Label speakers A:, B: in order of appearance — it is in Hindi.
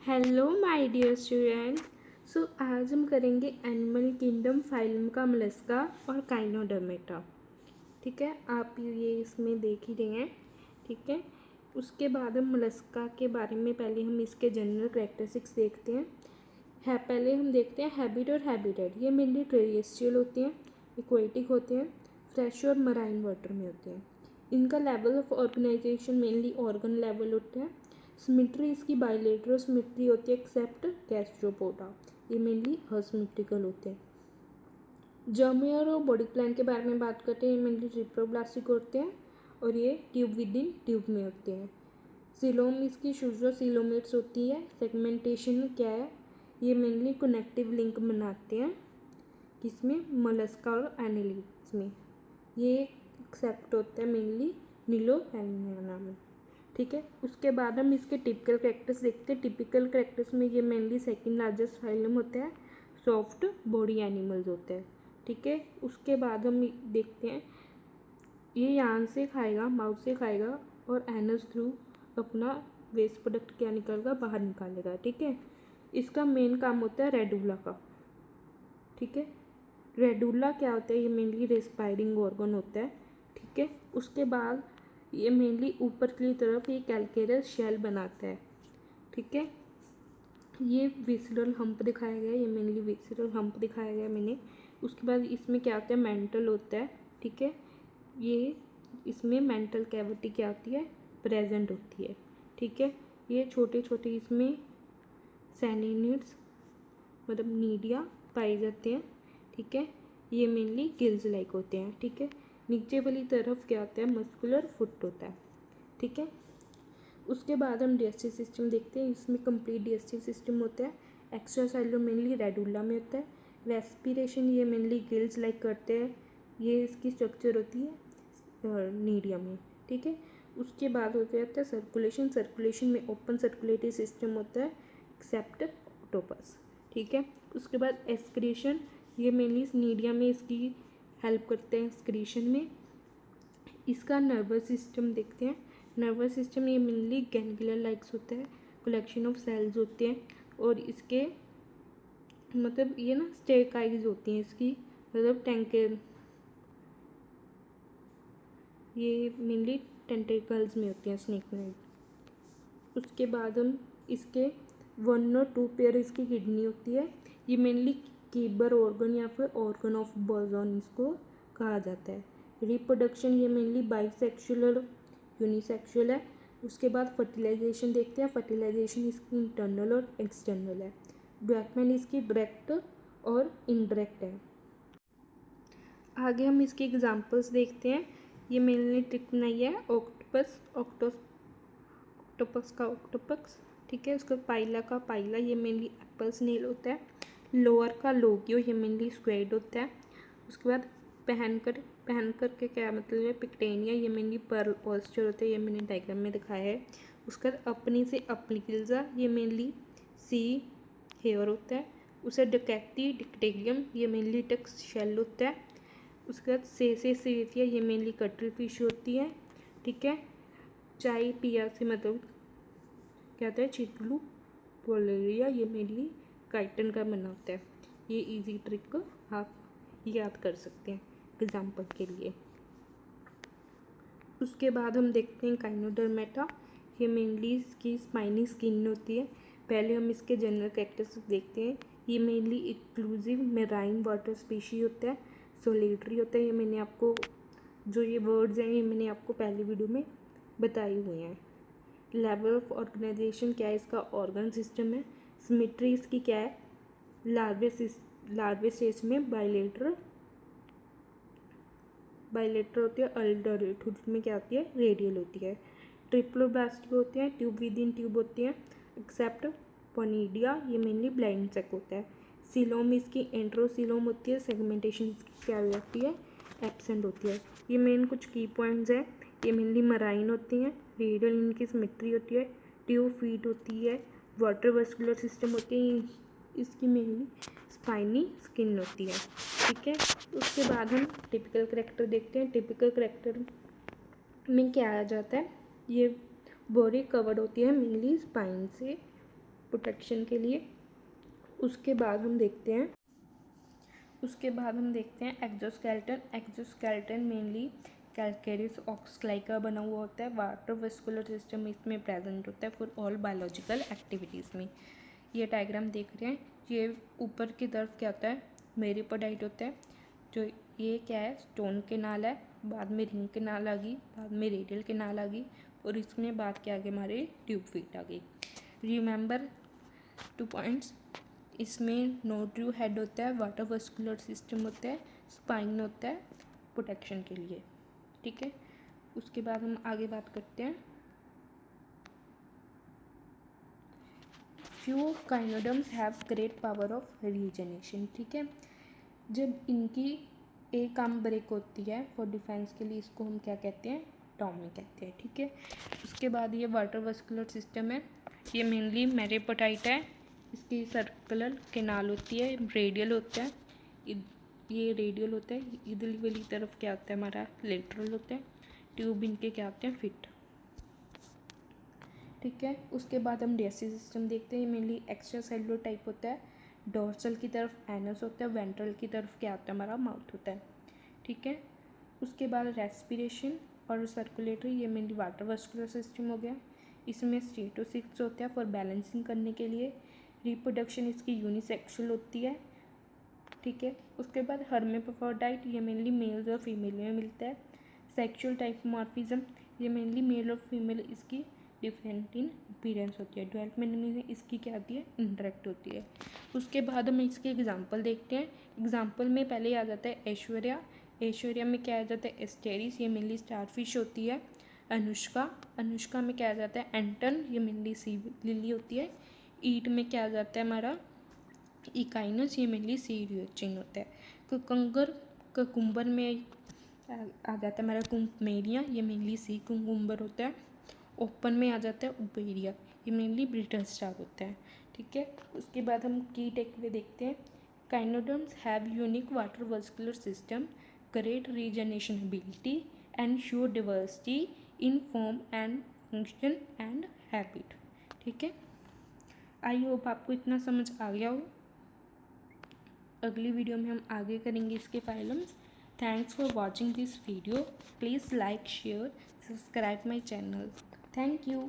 A: Hello my dear student. So आज हम करेंगे एनिमल किंगडम फाइलम का मोलस्का और काइनोडर्मेटा। ठीक है, आप ये इसमें देख ही रहे हैं। ठीक है, उसके बाद हम मोलस्का के बारे में पहले हम इसके जनरल कैरेक्टरिस्टिक्स देखते हैं। पहले हम देखते हैं हैबिट और हैबिटेट। ये मेनली टेरेस्ट्रियल होते हैं, एक्वेटिक होते हैं, फ्रेश और मराइन वाटर में होते हैं। इनका level of organisation mainly organ level होता है। सिमेट्री इसकी बाइलेटरल सिमेट्री होती है एक्सेप्ट गैस्ट्रोपोडा, ये मेनली असिमेट्रिकल होते हैं। जर्मियर और बॉडी प्लान के बारे में बात करते हैं, ये मेनली ट्रिप्लोब्लास्टिक होते हैं और ये ट्यूब विद इन ट्यूब में होते हैं। सिलोम इसकी शुजो सिलोमेट्स होती है। सेगमेंटेशन क्या है, ये मेनली कनेक्टिव लिंक बनाते हैं किसमें, मोलस्का और एनालिड्स में। ये एक्सेप्ट होता है मेनली नीलोफेलिना में। ठीक है, उसके बाद हम इसके टिपिकल कैरेक्टर्स देखते हैं। टिपिकल कैरेक्टर्स में ये मेनली सेकंड लार्जेस्ट फाइलम होता है, सॉफ्ट बॉडी एनिमल्स होते हैं। ठीक है, उसके बाद हम देखते हैं ये यहाँ से खाएगा, माउथ से खाएगा और एनस थ्रू अपना वेस्ट प्रोडक्ट क्या निकलेगा, बाहर निकालेगा। ठीक है, इसका मेन काम होता है रेडुला का। ठीक है, रेडुला क्या होता है, ये मेनली रेस्पायरिंग ऑर्गन होता है। ठीक है, उसके बाद ये मेनली ऊपर की तरफ ये कैल्केरियस शेल बनाता है। ठीक है, ये विसरल हम्प दिखाया गया है, ये मेनली विसरल हम्प दिखाया गया है मैंने। उसके बाद इसमें क्या होता है, मेंटल होता है। ठीक है, ये इसमें मेंटल कैविटी क्या होती है, प्रेजेंट होती है। ठीक है, ये छोटे छोटे इसमें सैनिनिड्स मतलब नीडिया पाए जाते हैं। ठीक है, ये मेनली गिल्स लाइक होते हैं। ठीक है, नीचे वाली तरफ क्या होता है, मस्कुलर फुट होता है। ठीक है, उसके बाद हम डाइजेस्टिव सिस्टम देखते हैं। इसमें कंप्लीट डाइजेस्टिव सिस्टम होता है। एक्स्ट्रा सेलुलर मेनली रेडुला में होता है। रेस्पिरेशन ये मेनली गिल्स लाइक करते हैं, ये इसकी स्ट्रक्चर होती है नीडिया में। ठीक है, उसके बाद हो जाता है सर्कुलेशन। सर्कुलेशन में ओपन सर्कुलेटरी सिस्टम होता है एक्सेप्ट ऑक्टोपस। ठीक है, उसके बाद एक्सक्रीशन, ये मेनली मीडिया में इसकी हेल्प करते हैं एक्सक्रीशन में। इसका नर्वस सिस्टम देखते हैं। नर्वस सिस्टम ये मेनली गैंग्लियर लाइक्स होता है, कलेक्शन ऑफ सेल्स होते हैं और इसके मतलब ये ना स्टेकाइज होती हैं इसकी, मतलब टैंकर, ये मेनली टेंटिकल्स में होती हैं स्नेक नाइट। उसके बाद हम इसके 1 और 2 पेयर इसकी किडनी होती है। ये मेनली कीबर ऑर्गन या फिर ऑर्गन ऑफ बर्जन इसको कहा जाता है। रिप्रोडक्शन ये मेनली बाइसेक्सुअल यूनिसेक्सुअल है। उसके बाद फर्टिलाइजेशन देखते हैं। फर्टिलाइजेशन इसकी इंटरनल और एक्सटर्नल है। डेवलपमेंट इसकी डायरेक्ट और इनडायरेक्ट है। आगे हम इसके एग्जांपल्स देखते हैं। ये मेनली ट्रिक बनाई है ऑक्टोपस, ऑक्टोपस का ऑक्टोपस। ठीक है, उसका पाइला का पाइला, ये मेनली एप्पल स्नेल होता है। लोअर का लोगियो, ये मेनली स्क्वेड होता है। उसके बाद पहनकर के क्या मतलब है, पिक्टेनिया, ये मेनली पर्ल ऑयस्टर होता है, ये मैंने डायग्राम में दिखाया है। उसके बाद अपनी से अप्लिकिल्जा, ये मेनली सी हेयर होता है। उसे डकैक्टी डिक्टेरियम, ये मेनली टक्स शेल होता है। उसके बाद सेसिया, ये मेनली कटल फिश होती है। ठीक है, चाय पिया से मतलब क्या होता है, चिकलू पोलेरिया, ये मेनली काइटन का बना होता है। ये इजी ट्रिक को आप याद कर सकते हैं एग्जाम्पल के लिए। उसके बाद हम देखते हैं काइनोडर्मेटा, ये मेनली इसकी स्पाइनी स्किन होती है। पहले हम इसके जनरल कैरेक्टरिस्टिक्स देखते हैं। ये mainly exclusive marine water species होता है, सोलिटरी होता है। ये मैंने आपको जो ये वर्ड्स हैं ये मैंने आपको पहली वीडियो में बताए हुए हैं। लेवल ऑफ ऑर्गेनाइजेशन क्या है, इसका ऑर्गन सिस्टम है। सिमेट्री इसकी क्या है, लार्वे स्टेज में बाइलेटरल होती है। अडल्टहुड में क्या होती है, रेडियल होती है। ट्रिप्लोब्लास्टिक होते हैं, ट्यूब विद इन ट्यूब होती हैं एक्सेप्ट पोनिडिया, ये मेनली ब्लाइंड इंसेक्ट होता है। सिलोम इसकी एंट्रोसिलोम होती है। सेगमेंटेशन इसकी क्या हो जाती है, एब्सेंट होती है। ये मेन कुछ की पॉइंट्स हैं। ये मेनली मराइन होती हैं, रेडियल इनकी सिमेट्री होती है, ट्यूब फीट होती है, वाटर वेस्कुलर सिस्टम होती है, इसकी मेनली स्पाइनी स्किन होती है। ठीक है, उसके बाद हम टिपिकल करैक्टर देखते हैं। टिपिकल करैक्टर में क्या आ जाता है, ये बॉडी कवर्ड होती है मेनली स्पाइन से। प्रोटेक्शन के लिए। उसके बाद हम देखते हैं exoskeleton. Exoskeleton mainly calcareous oxide का बना हुआ होता है। वाटर वेस्कुलर सिस्टम इसमें प्रेजेंट होता है फॉर ऑल बायोलॉजिकल एक्टिविटीज़ में। ये डायग्राम देख रहे हैं, ये ऊपर की तरफ क्या होता है, मेरीपोडाइट होता है। जो ये क्या है, स्टोन केनाल है, बाद में रिंग केनाल आ गई, बाद में रेडियल केनाल आ गई, और इसमें बाद के आगे हमारे ट्यूब फीट आ गई। रिमेंबर 2 पॉइंट्स, इसमें नोड्यू हेड होता है, वाटर वेस्कुलर सिस्टम होता है, स्पाइन होता है प्रोटेक्शन के लिए। ठीक है, उसके बाद हम आगे बात करते हैं। Few echinoderms have great power of regeneration. ठीक है, जब इनकी एक आर्म ब्रेक होती है फॉर डिफेंस के लिए, इसको हम क्या कहते हैं, टॉमी कहते हैं। ठीक है, उसके बाद ये वाटर वेस्कुलर सिस्टम है, ये मेनली मेरीपोडाइट है, इसकी सर्कुलर केनाल होती है, रेडियल होता है, ये रेडियल होता है, इधर वाली तरफ क्या होता है हमारा लेटरल होता है, ट्यूब इनके क्या होते हैं, फिट। ठीक है, उसके बाद हम डाइजेस्टिव सिस्टम देखते हैं, मेनली एक्स्ट्रा सेलुलर टाइप होता है, डोर्सल की तरफ एनस होता है, वेंट्रल की तरफ क्या होता है हमारा माउथ होता है। ठीक है, उसके बाद रेस्पिरेशन और सर्कुलेटरी, ये मेनली वाटर वेस्कुलर सिस्टम हो गया, इसमें स्टेटोसिक्स होता है फॉर बैलेंसिंग करने के लिए। रिप्रोडक्शन इसकी यूनिसेक्सुअल होती है। ठीक है, उसके बाद हर्माफ्रोडाइट, ये मेनली मेल्स और फीमेल में मिलता है। सेक्सुअल टाइपोमॉर्फिज्म, ये मेनली मेल और फीमेल इसकी डिफरेंट इन अपीयरेंस होती है। डेवलपमेंट में इसकी क्या होती है, इंटरेक्ट होती है। उसके बाद हम इसके एग्जांपल देखते हैं। एग्जांपल में पहले आ जाता है ऐश्वर्या। ऐश्वर्या में क्या आ जाता है, एस्टेरिस, ये मेनली स्टारफिश होती है। अनुष्का में क्या आ जाता है, एंटन, ये मेनली सी लिली होती है। ईट में क्या आ जाता है हमारा, इकाइनस, ये मेनली सी रियोचिन होता है। ककुम्बर में आ जाता है हमारा कुम्पमेरिया, ये मेनली सी कुकुम्बर होता है। ओपन में आ जाता है उपेरिया, ये मेनली ब्रिटल स्टार होता है। ठीक है, उसके बाद हम की टेकअवे देखते हैं। Echinoderms have unique water vascular system, great regeneration ability and show diversity in form and function and habit. ठीक है, आई होप आपको इतना समझ आ गया हो। अगली वीडियो में हम आगे करेंगे इसके phylums. Thanks for watching this video. Please like, share, subscribe my channel. Thank you.